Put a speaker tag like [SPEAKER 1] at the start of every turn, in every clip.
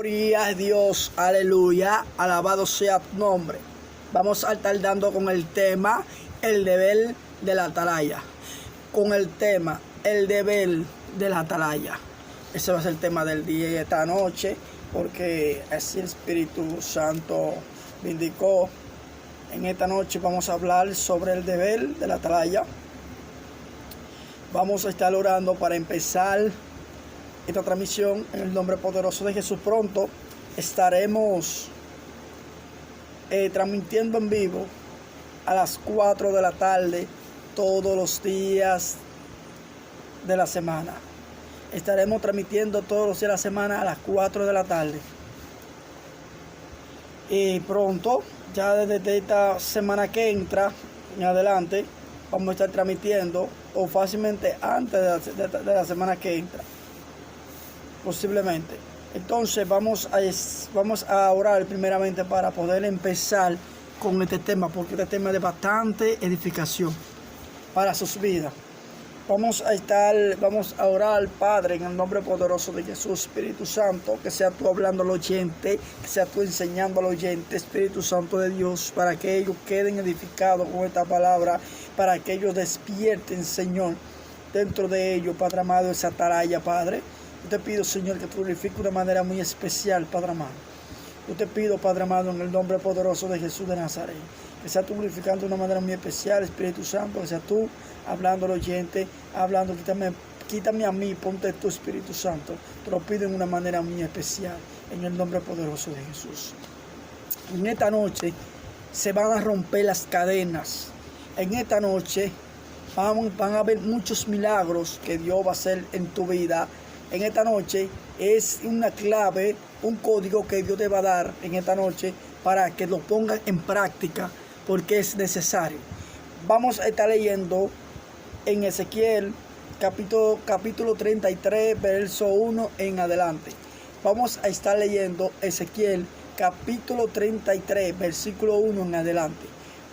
[SPEAKER 1] Gloria a Dios, aleluya, alabado sea tu nombre. Vamos a estar dando con el tema, el deber de la atalaya. Con el tema, el deber de la atalaya. Ese va a ser el tema del día y esta noche, porque así el Espíritu Santo me indicó. En esta noche vamos a hablar sobre el deber de la atalaya. Vamos a estar orando para empezar esta transmisión en el nombre poderoso de Jesús. Pronto estaremos transmitiendo en vivo a las 4 de la tarde todos los días de la semana. Estaremos transmitiendo todos los días de la semana a las 4 de la tarde. Y pronto, ya desde esta semana que entra en adelante, vamos a estar transmitiendo, o fácilmente antes de la semana que entra, posiblemente. Entonces vamos a orar primeramente para poder empezar con este tema, porque este tema es de bastante edificación para sus vidas. Vamos a orar, Padre, en el nombre poderoso de Jesús. Espíritu Santo, que sea tú hablando al oyente, que sea tú enseñando al oyente, Espíritu Santo de Dios, para que ellos queden edificados con esta palabra, para que ellos despierten, Señor, dentro de ellos, Padre amado, esa atalaya, Padre. Yo te pido, Señor, que tú glorifiques de una manera muy especial, Padre amado. Yo te pido, Padre amado, en el nombre poderoso de Jesús de Nazaret, que sea tú glorificando de una manera muy especial, Espíritu Santo, que sea tú hablando al oyente, hablando, quítame a mí, ponte tu Espíritu Santo. Te lo pido en una manera muy especial, en el nombre poderoso de Jesús. En esta noche se van a romper las cadenas. En esta noche van a haber muchos milagros que Dios va a hacer en tu vida. En esta noche es una clave, un código que Dios te va a dar en esta noche para que lo pongas en práctica, porque es necesario. Vamos a estar leyendo en Ezequiel capítulo 33, verso 1 en adelante. Vamos a estar leyendo Ezequiel capítulo 33, versículo 1 en adelante.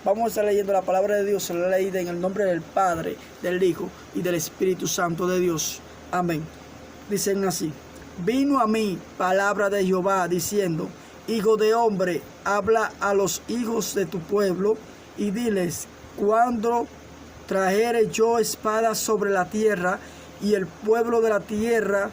[SPEAKER 1] Vamos a estar leyendo la palabra de Dios, leída en el nombre del Padre, del Hijo y del Espíritu Santo de Dios. Amén. Dicen así: vino a mí palabra de Jehová diciendo: hijo de hombre, habla a los hijos de tu pueblo y diles: cuando trajere yo espada sobre la tierra y el pueblo de la tierra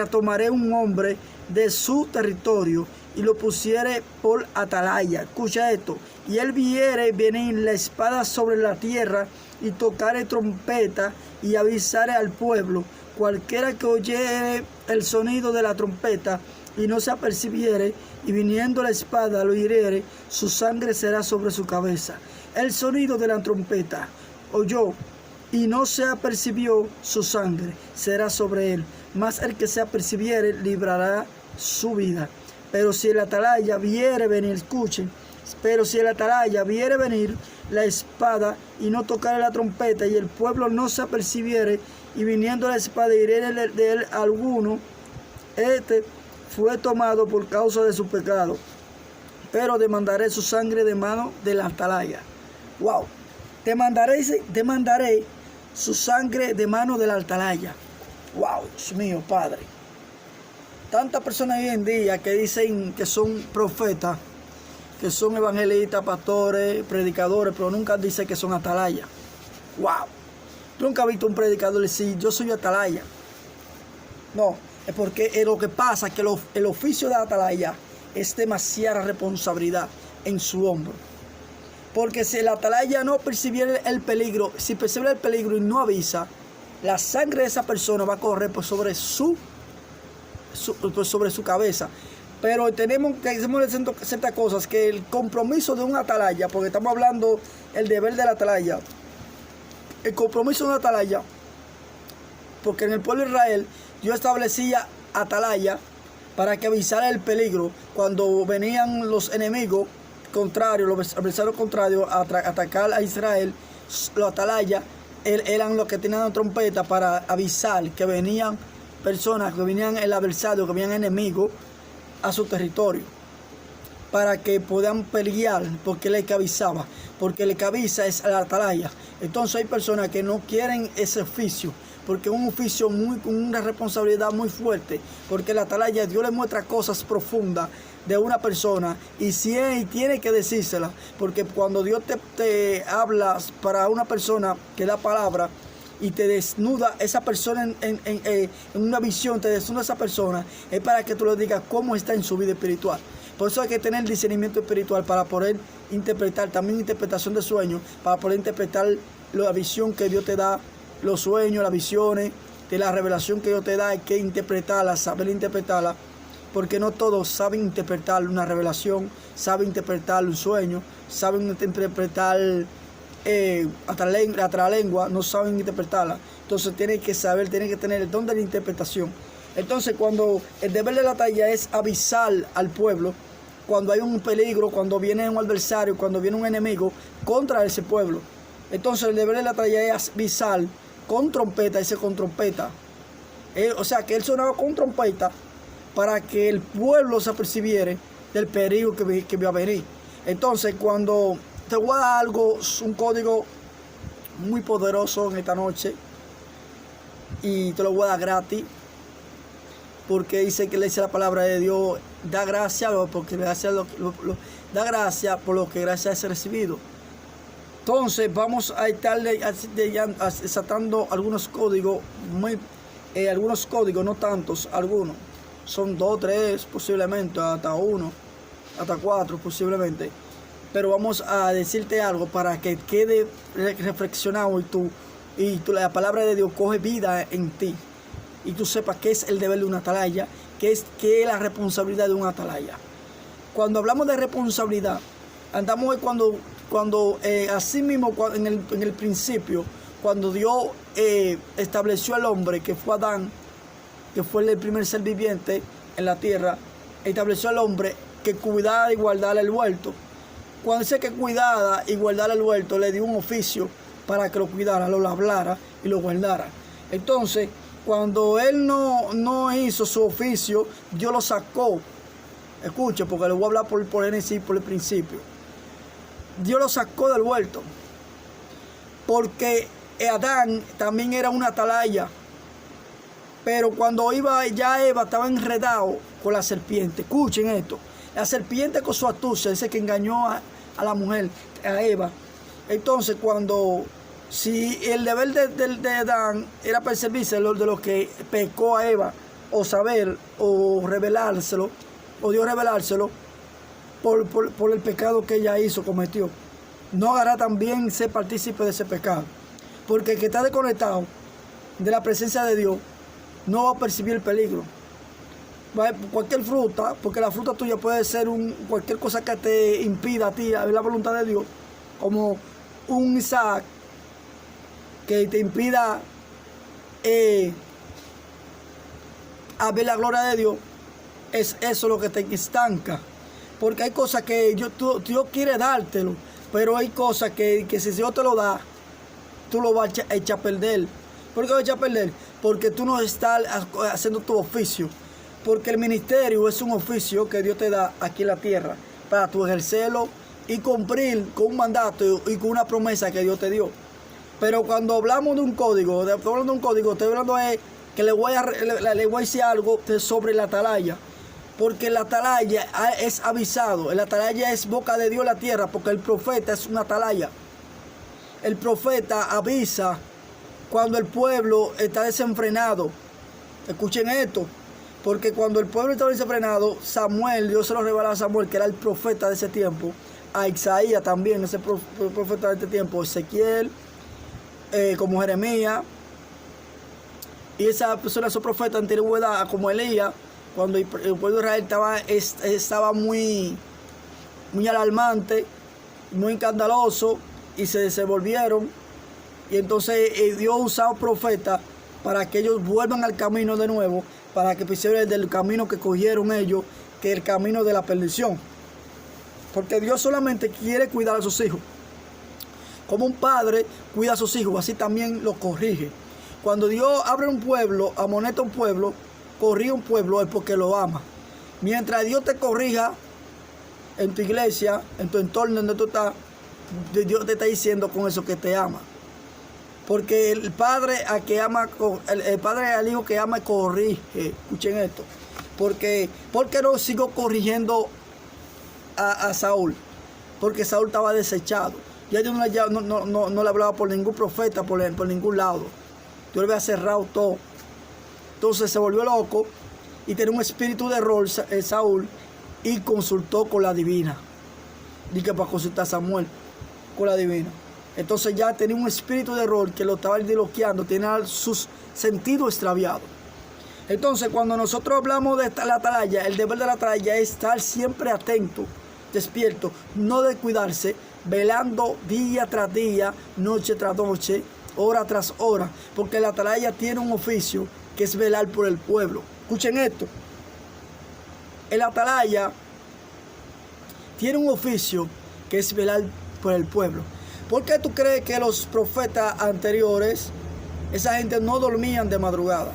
[SPEAKER 1] tomaré un hombre de su territorio y lo pusiere por atalaya. Escucha esto: y él viene la espada sobre la tierra y tocare trompeta y avisare al pueblo. Cualquiera que oyere el sonido de la trompeta y no se apercibiere, y viniendo la espada lo hiriere, su sangre será sobre su cabeza. El sonido de la trompeta oyó y no se apercibió, su sangre será sobre él, mas el que se apercibiere librará su vida. Pero si el atalaya viere venir, escuchen, pero si el atalaya viere venir la espada y no tocare la trompeta, y el pueblo no se apercibiere, y viniendo la espada hiriere de él alguno, este fue tomado por causa de su pecado, pero demandaré su sangre de mano del atalaya. Wow, demandaré su sangre de mano del atalaya. Wow, Dios mío, Padre. Tantas personas hoy en día que dicen que son profetas, que son evangelistas, pastores, predicadores, pero nunca dicen que son atalaya. Wow, nunca he visto un predicador decir: yo soy atalaya. No, es porque lo que pasa es que el oficio de atalaya es demasiada responsabilidad en su hombro. Porque si el atalaya no percibiera el peligro, si percibe el peligro y no avisa, la sangre de esa persona va a correr por sobre su cabeza. Pero tenemos que hacer ciertas cosas, que el compromiso de un atalaya, porque estamos hablando el deber del atalaya, el compromiso de un atalaya, porque en el pueblo de Israel Dios establecía atalaya para que avisara el peligro cuando venían los enemigos contrarios, los adversarios contrarios a atacar a Israel. Los atalayas eran los que tenían la trompeta para avisar que venían personas, que venían el adversario, que venían enemigos a su territorio, para que puedan pelear, porque él es el que avisaba, porque el que avisa es el atalaya. Entonces hay personas que no quieren ese oficio, porque es un oficio con una responsabilidad muy fuerte, porque la atalaya Dios le muestra cosas profundas de una persona y tiene que decírsela, porque cuando Dios te habla para una persona que da palabra y te desnuda esa persona en una visión, te desnuda esa persona, es para que tú le digas cómo está en su vida espiritual. Por eso hay que tener discernimiento espiritual para poder interpretar, también interpretación de sueños, para poder interpretar la visión que Dios te da, los sueños, las visiones, de la revelación que Dios te da, hay que interpretarla, saber interpretarla, porque no todos saben interpretar una revelación, saben interpretar un sueño, saben interpretar hasta la lengua, no saben interpretarla. Entonces tienen que saber, tienen que tener el don de la interpretación. Entonces cuando el deber de la atalaya es avisar al pueblo, cuando hay un peligro, cuando viene un adversario, cuando viene un enemigo contra ese pueblo. Entonces el deber de la atalaya es avisar con trompeta, dice con trompeta. O sea que él sonaba con trompeta para que el pueblo se apercibiere del peligro que va a venir. Entonces cuando te voy a dar algo, un código muy poderoso en esta noche, y te lo voy a dar gratis, porque dice que le dice la palabra de Dios, da gracia porque da gracia por lo que gracia es recibido. Entonces vamos a estar desatando algunos códigos, algunos códigos, no tantos, algunos. Son 2, 3 posiblemente, hasta 1, hasta 4 posiblemente. Pero vamos a decirte algo para que quede reflexionado y la palabra de Dios coge vida en ti. Y tú sepas qué es el deber de una atalaya, qué es la responsabilidad de una atalaya. Cuando hablamos de responsabilidad, andamos cuando así mismo en el principio, cuando Dios estableció al hombre, que fue Adán, que fue el primer ser viviente en la tierra, estableció al hombre que cuidara y guardara el huerto. Cuando dice que cuidara y guardara el huerto, le dio un oficio para que lo cuidara, lo lablara y lo guardara. Entonces, cuando él no hizo su oficio, Dios lo sacó. Escuche, porque le voy a hablar por Génesis, por el principio. Dios lo sacó del huerto, porque Adán también era una atalaya. Pero cuando ya Eva estaba enredado con la serpiente. Escuchen esto. La serpiente con su astucia dice que engañó a la mujer, a Eva. Entonces si el deber de Adán era percibirse de lo que pecó a Eva, o saber, o revelárselo, o Dios revelárselo, por el pecado que ella cometió, no hará también ser partícipe de ese pecado. Porque el que está desconectado de la presencia de Dios no va a percibir el peligro. Cualquier fruta, porque la fruta tuya puede ser cualquier cosa que te impida a ti a ver la voluntad de Dios, como un Isaac que te impida a ver la gloria de Dios. Es eso lo que te estanca, porque hay cosas que Dios quiere dártelo, pero hay cosas que si Dios te lo da, tú lo vas a echar a perder. ¿Por qué lo vas a echar a perder? Porque tú no estás haciendo tu oficio. Porque el ministerio es un oficio que Dios te da aquí en la tierra para tú ejercerlo y cumplir con un mandato y con una promesa que Dios te dio. Pero cuando hablamos de un código, estoy hablando de que le voy a decir algo sobre la atalaya. Porque la atalaya es avisado, la atalaya es boca de Dios en la tierra, porque el profeta es una atalaya. El profeta avisa cuando el pueblo está desenfrenado. Escuchen esto. Porque cuando el pueblo estaba desenfrenado, Dios se lo reveló a Samuel, que era el profeta de ese tiempo, a Isaías también, ese profeta de este tiempo, Ezequiel, como Jeremías, y esa persona, esos profetas de antigüedad, como Elías, cuando el pueblo de Israel estaba muy alarmante, muy escandaloso, y se desenvolvieron, y entonces Dios usaba profetas para que ellos vuelvan al camino de nuevo, para que pusieran del camino que cogieron ellos, que es el camino de la perdición. Porque Dios solamente quiere cuidar a sus hijos. Como un padre cuida a sus hijos, así también los corrige. Cuando Dios abre un pueblo, amonesta un pueblo, corrige un pueblo, es porque lo ama. Mientras Dios te corrija en tu iglesia, en tu entorno donde tú estás, Dios te está diciendo con eso que te ama. Porque el padre el padre al hijo que ama corrige. Escuchen esto. ¿Por qué no sigo corrigiendo a Saúl? Porque Saúl estaba desechado. Ya Dios no le hablaba por ningún profeta, por ningún lado. Dios le había cerrado todo. Entonces se volvió loco y tenía un espíritu de error Saúl, y consultó con la divina. Dije para consultar a Samuel con la divina. Entonces ya tenía un espíritu de error que lo estaba diloqueando, tenía sus sentidos extraviados. Entonces cuando nosotros hablamos de la atalaya, el deber de la atalaya es estar siempre atento, despierto, no descuidarse, velando día tras día, noche tras noche, hora tras hora, porque la atalaya tiene un oficio que es velar por el pueblo. Escuchen esto. El atalaya tiene un oficio que es velar por el pueblo. ¿Por qué tú crees que los profetas anteriores, esa gente no dormían de madrugada?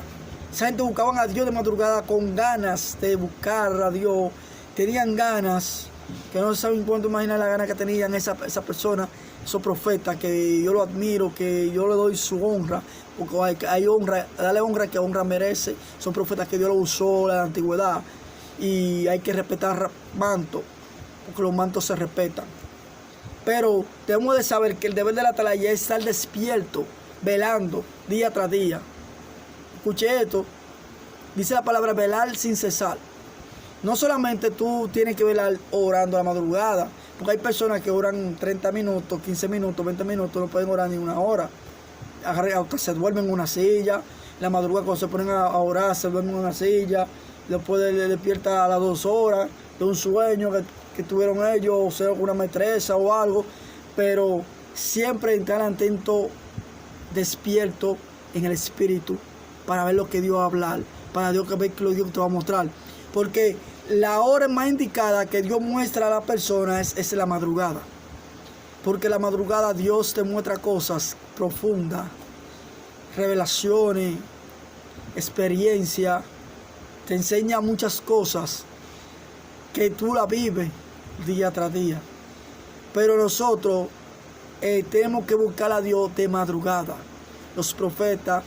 [SPEAKER 1] Esa gente buscaban a Dios de madrugada con ganas de buscar a Dios. Tenían ganas, que no saben cuánto imaginar la gana que tenían esa persona, esos profetas, que yo lo admiro, que yo le doy su honra, porque hay honra, darle honra que honra merece. Son profetas que Dios lo usó en la antigüedad, y hay que respetar mantos, porque los mantos se respetan. Pero debemos de saber que el deber de la atalaya es estar despierto, velando día tras día. Escuche esto, dice la palabra velar sin cesar. No solamente tú tienes que velar orando a la madrugada, porque hay personas que oran 30 minutos, 15 minutos, 20 minutos, no pueden orar ni una hora. Hasta se duermen en una silla, la madrugada cuando se ponen a orar se duermen en una silla, después le despierta a las 2 horas de un sueño que tuvieron ellos, o sea, una maestra o algo, pero siempre estar atento, despierto en el espíritu, para ver lo que Dios va a hablar, para ver lo que Dios te va a mostrar. Porque la hora más indicada que Dios muestra a la persona es la madrugada. Porque la madrugada Dios te muestra cosas profundas, revelaciones, experiencia, te enseña muchas cosas que tú la vives día tras día. Pero nosotros tenemos que buscar a Dios de madrugada. Los profetas,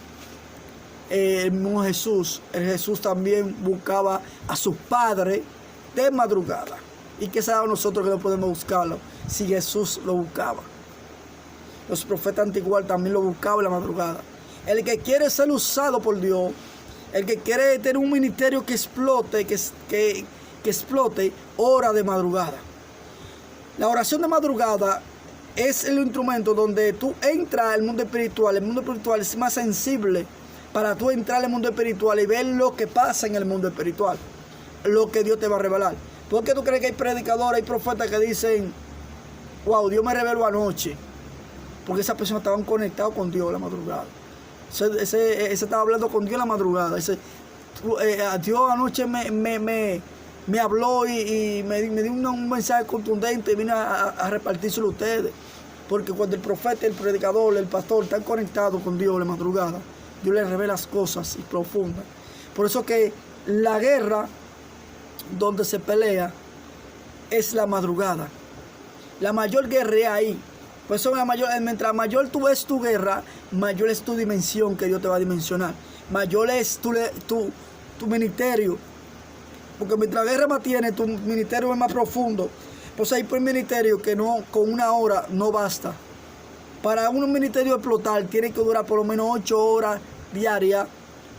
[SPEAKER 1] el mismo Jesús también buscaba a su Padre de madrugada. ¿Y qué sabemos nosotros que no podemos buscarlo si Jesús lo buscaba? Los profetas antiguos también lo buscaban en la madrugada. El que quiere ser usado por Dios, el que quiere tener un ministerio que explote, que explote, ora de madrugada. La oración de madrugada es el instrumento donde tú entras al mundo espiritual. El mundo espiritual es más sensible para tú entrar al mundo espiritual y ver lo que pasa en el mundo espiritual, lo que Dios te va a revelar. ¿Por qué tú crees que hay predicadores, hay profetas que dicen, wow, Dios me reveló anoche? Porque esas personas estaban conectadas con Dios en la madrugada. Ese estaba hablando con Dios en la madrugada. Dios anoche me habló y me dio un mensaje contundente y vine a repartírselo a ustedes. Porque cuando el profeta, el predicador, el pastor están conectados con Dios en la madrugada, Dios les revela las cosas profundas. Por eso que la guerra donde se pelea es la madrugada. La mayor guerra es ahí. Por eso mientras mayor tú ves tu guerra, mayor es tu dimensión que Dios te va a dimensionar. Mayor es tu ministerio. Porque mientras la guerra más tiene, tu ministerio es más profundo. Pues hay por ministerio que no, con una hora no basta. Para un ministerio explotar, tiene que durar por lo menos 8 horas diarias.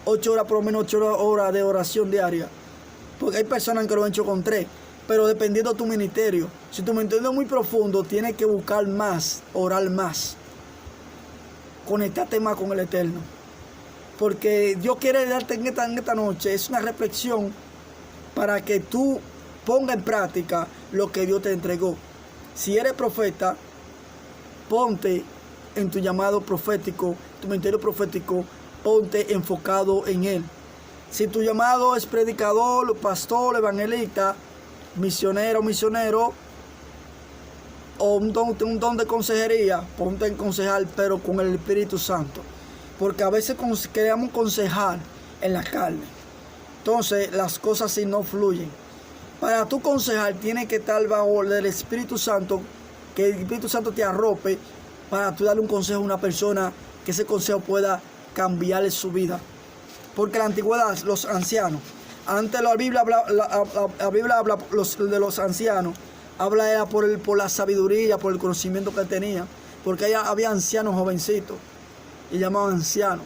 [SPEAKER 1] 8 horas, por lo menos 8 horas de oración diaria. Porque hay personas que lo han hecho con 3. Pero dependiendo de tu ministerio. Si tu ministerio es muy profundo, tienes que buscar más, orar más. Conectarte más con el Eterno. Porque Dios quiere darte en esta noche, es una reflexión para que tú pongas en práctica lo que Dios te entregó. Si eres profeta, ponte en tu llamado profético, tu ministerio profético, ponte enfocado en él. Si tu llamado es predicador, pastor, evangelista, misionero, o un don de consejería, ponte en concejal, pero con el Espíritu Santo. Porque a veces queremos aconsejar en la carne. Entonces las cosas así no fluyen. Para tú aconsejar tienes que estar bajo el Espíritu Santo, que el Espíritu Santo te arrope para tú darle un consejo a una persona que ese consejo pueda cambiarle su vida. Porque en la antigüedad, los ancianos, antes la Biblia habla, de los ancianos, habla era por la sabiduría, por el conocimiento que tenía, porque allá había ancianos jovencitos, y llamaban ancianos.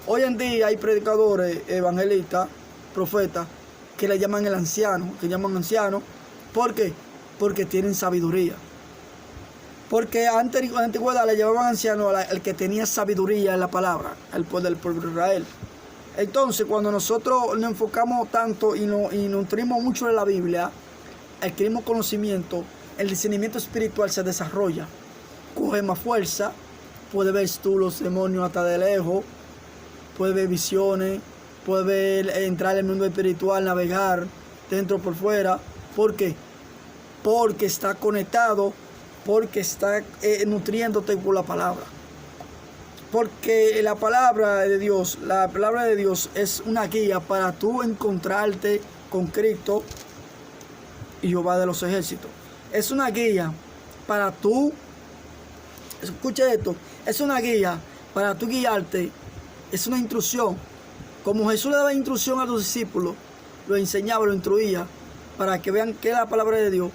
[SPEAKER 1] Hoy en día hay predicadores, evangelistas, profetas, que le llaman el anciano, que llaman anciano. ¿Por qué? Porque tienen sabiduría. Porque antes en la antigüedad le llamaban anciano al que tenía sabiduría en la palabra, el pueblo del pueblo de Israel. Entonces, cuando nosotros nos enfocamos tanto y nos nutrimos mucho de la Biblia, adquirimos conocimiento, el discernimiento espiritual se desarrolla, coge más fuerza, puede ver tú los demonios hasta de lejos, puede ver visiones, puede ver, entrar en el mundo espiritual, navegar dentro por fuera. ¿Por qué? Porque está conectado, porque está nutriéndote por la palabra. Porque la palabra de Dios es una guía para tú encontrarte con Cristo y Jehová de los ejércitos. Es una guía para tú, escucha esto, es una guía para tú guiarte, es una instrucción. Como Jesús le daba instrucción a los discípulos, lo enseñaba, lo instruía, para que vean que es la palabra de Dios.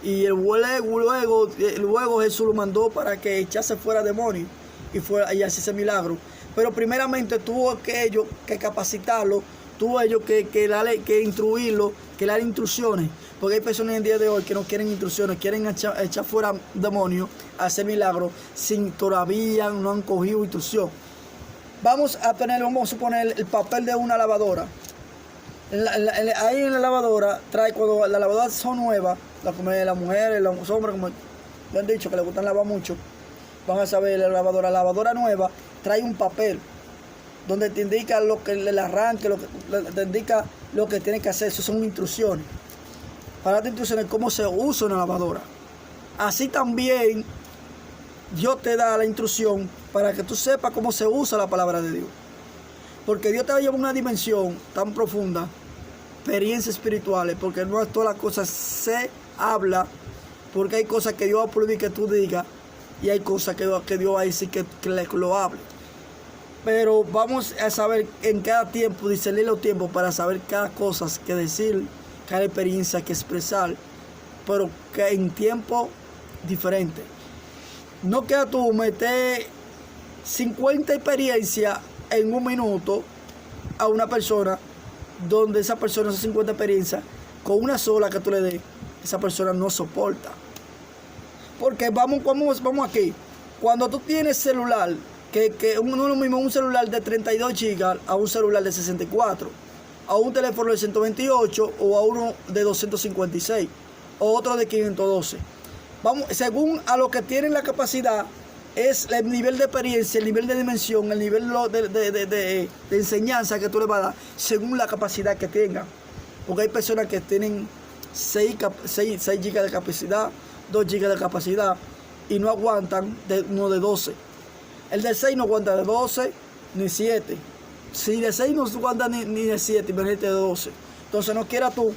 [SPEAKER 1] Y luego Jesús lo mandó para que echase fuera demonios y hiciese milagro. Pero primeramente tuvo que capacitarlo, tuvo que instruirlo, que darle instrucciones. Porque hay personas en el día de hoy que no quieren instrucciones, quieren echar fuera demonios, hacer milagros, sin todavía no han cogido instrucción. Vamos a suponer el papel de una lavadora. Ahí en la lavadora, cuando las lavadoras son nuevas, las mujeres, los hombres, como lo han dicho, que les gustan lavar mucho, van a saber, la lavadora nueva trae un papel donde te indica lo que el arranque, te indica lo que tiene que hacer. Eso son instrucciones. Para darte instrucciones cómo se usa una lavadora. Así también Dios te da la instrucción para que tú sepas cómo se usa la palabra de Dios. Porque Dios te va a llevar a una dimensión tan profunda, experiencias espirituales, porque no es todas las cosas se habla, porque hay cosas que Dios va a prohibir que tú digas, y hay cosas que Dios va a decir que lo hable. Pero vamos a saber en cada tiempo, discernir los tiempos para saber cada cosa que decir, cada experiencia que expresar, pero que en tiempo diferente. No queda tú meter 50 experiencias en un minuto a una persona, donde esa persona, esas 50 experiencias, con una sola que tú le des, esa persona no soporta. Porque vamos aquí. Cuando tú tienes celular, que no es lo mismo un celular de 32 GB a un celular de 64, a un teléfono de 128 o a uno de 256, o otro de 512. Según a lo que tienen la capacidad, es el nivel de experiencia, el nivel de dimensión, el nivel de enseñanza que tú le vas a dar, según la capacidad que tengan. Porque hay personas que tienen 6 GB de capacidad, 2 GB de capacidad, y no aguantan uno de 12. El de 6 no aguanta de 12 ni 7. Si de 6 no aguanta ni de 7, imagínate de 12. Entonces no quieras tú,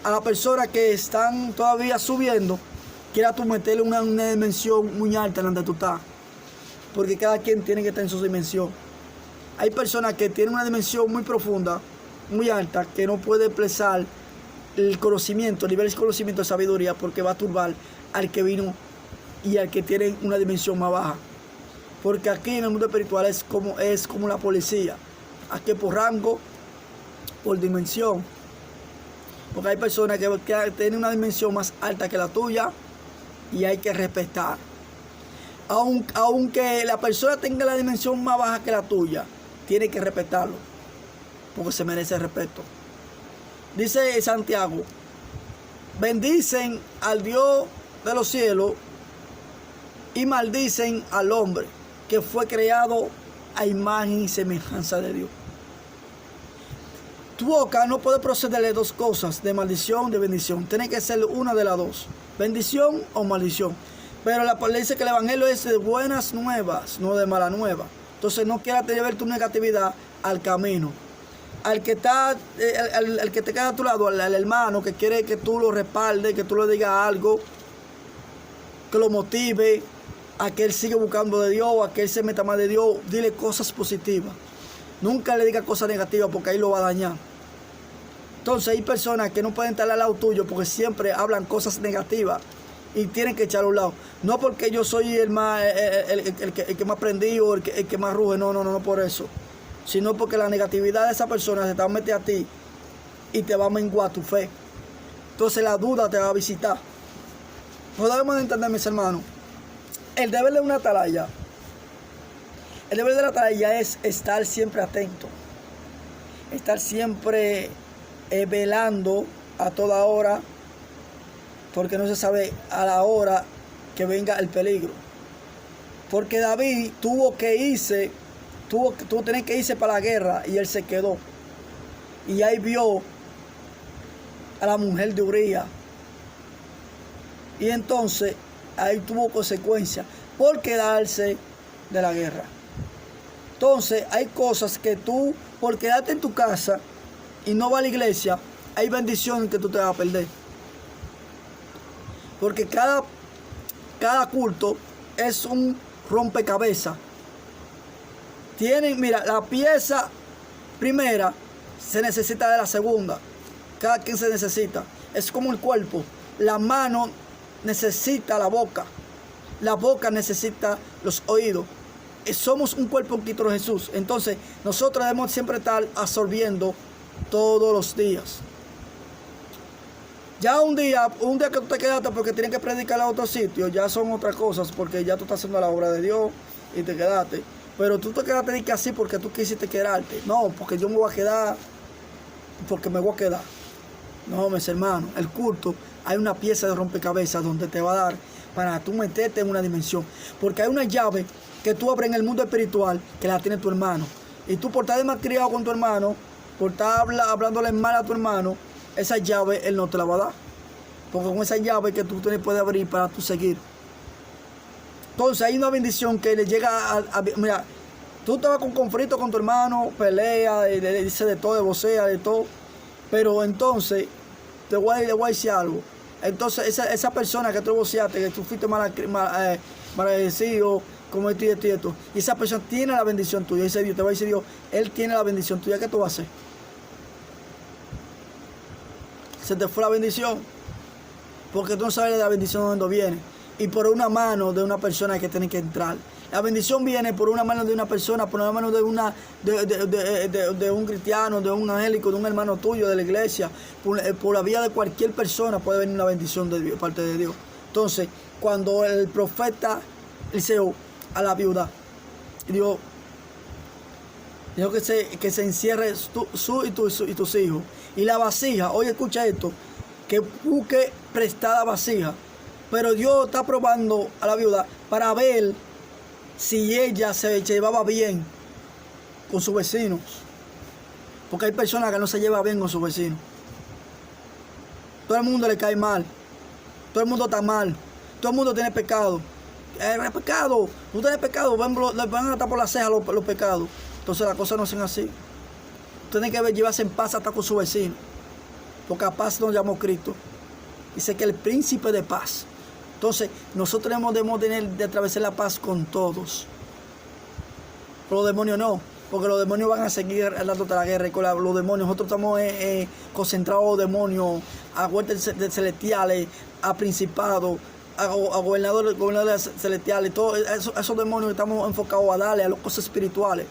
[SPEAKER 1] a las personas que están todavía subiendo, quieras tú meterle una dimensión muy alta en donde tú estás. Porque cada quien tiene que estar en su dimensión. Hay personas que tienen una dimensión muy profunda, muy alta, que no puede expresar el conocimiento, el nivel de conocimiento de sabiduría, porque va a turbar al que vino y al que tiene una dimensión más baja. Porque aquí en el mundo espiritual es como la policía. Aquí por rango, por dimensión. Porque hay personas que tienen una dimensión más alta que la tuya y hay que respetar. Aunque la persona tenga la dimensión más baja que la tuya, tiene que respetarlo, porque se merece respeto. Dice Santiago: bendicen al Dios de los cielos y maldicen al hombre que fue creado a imagen y semejanza de Dios. Tu boca no puede proceder de dos cosas, de maldición o de bendición. Tiene que ser una de las dos, bendición o maldición. Pero la palabra dice que el evangelio es de buenas nuevas, no de malas nuevas. Entonces no quieras llevar tu negatividad al camino. Al que te queda a tu lado, al hermano que quiere que tú lo respaldes, que tú le digas algo, que lo motive, a que él siga buscando de Dios, a que él se meta más de Dios. Dile cosas positivas. Nunca le diga cosas negativas porque ahí lo va a dañar. Entonces hay personas que no pueden estar al lado tuyo porque siempre hablan cosas negativas y tienen que echarlo a un lado. No porque yo soy el que más prendido, el que más ruge, no por eso. Sino porque la negatividad de esa persona se te va a meter a ti y te va a menguar tu fe. Entonces la duda te va a visitar. No debemos de entender, mis hermanos. El deber de una atalaya, el deber de la atalaya es estar siempre atento. Estar siempre velando a toda hora, porque no se sabe a la hora que venga el peligro. Porque David tuvo que irse para la guerra y él se quedó. Y ahí vio a la mujer de Uría. Y entonces ahí tuvo consecuencias por quedarse de la guerra. Entonces hay cosas que tú, por quedarte en tu casa y no va a la iglesia, hay bendiciones que tú te vas a perder. Porque cada culto es un rompecabezas. Mira, la pieza primera se necesita de la segunda. Cada quien se necesita. Es como el cuerpo. La mano necesita la boca necesita los oídos. Somos un cuerpo en Cristo Jesús. Entonces nosotros debemos siempre estar absorbiendo todos los días. Ya un día que tú te quedaste porque tienes que predicar a otro sitio, ya son otras cosas, porque ya tú estás haciendo la obra de Dios y te quedaste. Pero tú te quedaste y que así porque tú quisiste quedarte. No, porque yo me voy a quedar porque me voy a quedar. No, mis hermanos, el culto, hay una pieza de rompecabezas donde te va a dar para tú meterte en una dimensión. Porque hay una llave que tú abres en el mundo espiritual que la tiene tu hermano. Y tú por estar desmalcriado con tu hermano, por estar hablándole mal a tu hermano, esa llave él no te la va a dar. Porque con esa llave que tú puedes abrir para tú seguir. Entonces hay una bendición que le llega mira, tú te vas con conflicto con tu hermano, pelea, le dice de todo, de vocea, de todo. Pero entonces, le voy a decir algo. Entonces esa persona que tú voceaste, que tú fuiste mal agradecido, como esto y esto y esto, y esa persona tiene la bendición tuya. Dice Dios, te va a decir Dios, él tiene la bendición tuya. ¿Qué tú vas a hacer? Se te fue la bendición, porque tú no sabes de la bendición de dónde viene. Y por una mano de una persona que tiene que entrar. La bendición viene por una mano de una persona, por una mano de un cristiano, de un angélico, de un hermano tuyo, de la iglesia. Por la vía de cualquier persona puede venir una bendición de Dios, parte de Dios. Entonces, cuando el profeta Eliseo a la viuda dijo que se encierre y tus hijos. Y la vasija, oye, escucha esto, que busque prestada vasija. Pero Dios está probando a la viuda para ver si ella se llevaba bien con sus vecinos. Porque hay personas que no se llevan bien con sus vecinos. Todo el mundo le cae mal. Todo el mundo está mal. Todo el mundo tiene pecado. Pecado. Tú tienes pecado. Le van a estar por la ceja los pecados. Entonces las cosas no son así. Tienen que llevarse en paz hasta con su vecino. Porque a paz nos llamó Cristo. Dice que el príncipe de paz. Entonces, nosotros debemos de atravesar la paz con todos. Pero los demonios no, porque los demonios van a seguir dándote la guerra. Y con los demonios, nosotros estamos concentrados a los demonios, a huestes celestiales, a principados, a gobernadores celestiales. Todos esos demonios estamos enfocados a darle a las cosas espirituales,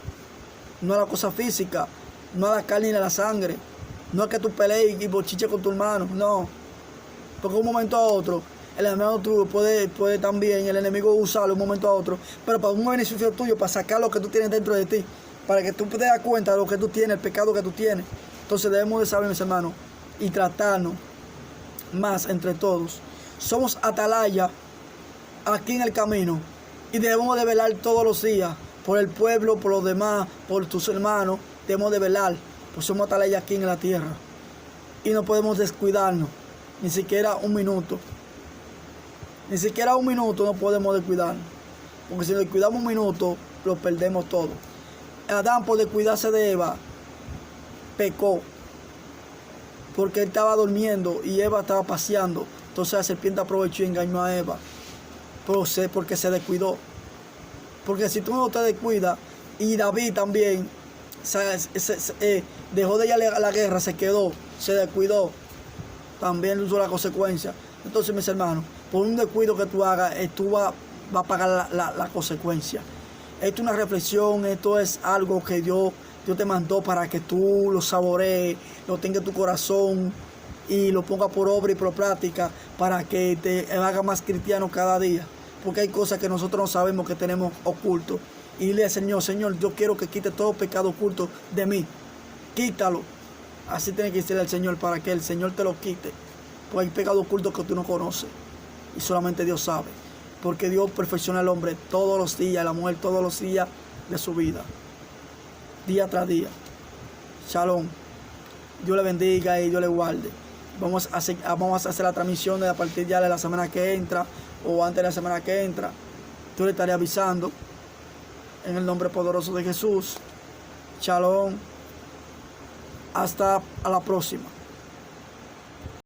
[SPEAKER 1] no a las cosas físicas, no a la carne ni a la sangre. No es que tú pelees y bochiches con tu hermano, no. Porque de un momento a otro, el hermano tuyo puede también, el enemigo usarlo de un momento a otro, pero para un beneficio tuyo, para sacar lo que tú tienes dentro de ti, para que tú te das cuenta de lo que tú tienes, el pecado que tú tienes. Entonces debemos de saber, mis hermanos, y tratarnos más entre todos. Somos atalaya aquí en el camino y debemos de velar todos los días por el pueblo, por los demás, por tus hermanos. Debemos de velar, pues somos atalaya aquí en la tierra y no podemos descuidarnos, ni siquiera un minuto. Ni siquiera un minuto no podemos descuidarnos. Porque si nos descuidamos un minuto, lo perdemos todo. Adán, por descuidarse de Eva, pecó. Porque él estaba durmiendo y Eva estaba paseando. Entonces la serpiente aprovechó y engañó a Eva. porque se descuidó. Porque si tú no te descuidas, y David también dejó de ir a la guerra, se quedó, se descuidó, también usó la consecuencia. Entonces, mis hermanos, por un descuido que tú hagas, tú vas a pagar la consecuencia. Esto es una reflexión, esto es algo que Dios te mandó para que tú lo saborees, lo tengas en tu corazón y lo pongas por obra y por práctica para que te haga más cristiano cada día. Porque hay cosas que nosotros no sabemos que tenemos ocultos. Y dile al Señor, Señor, yo quiero que quite todo pecado oculto de mí. Quítalo. Así tiene que decirle al Señor para que el Señor te lo quite. Porque hay pecado oculto que tú no conoces. Y solamente Dios sabe. Porque Dios perfecciona al hombre todos los días, a la mujer todos los días de su vida. Día tras día. Shalom. Dios le bendiga y Dios le guarde. Vamos a hacer la transmisión a partir ya de la semana que entra o antes de la semana que entra. Yo le estaré avisando en el nombre poderoso de Jesús. Shalom. Hasta a la próxima.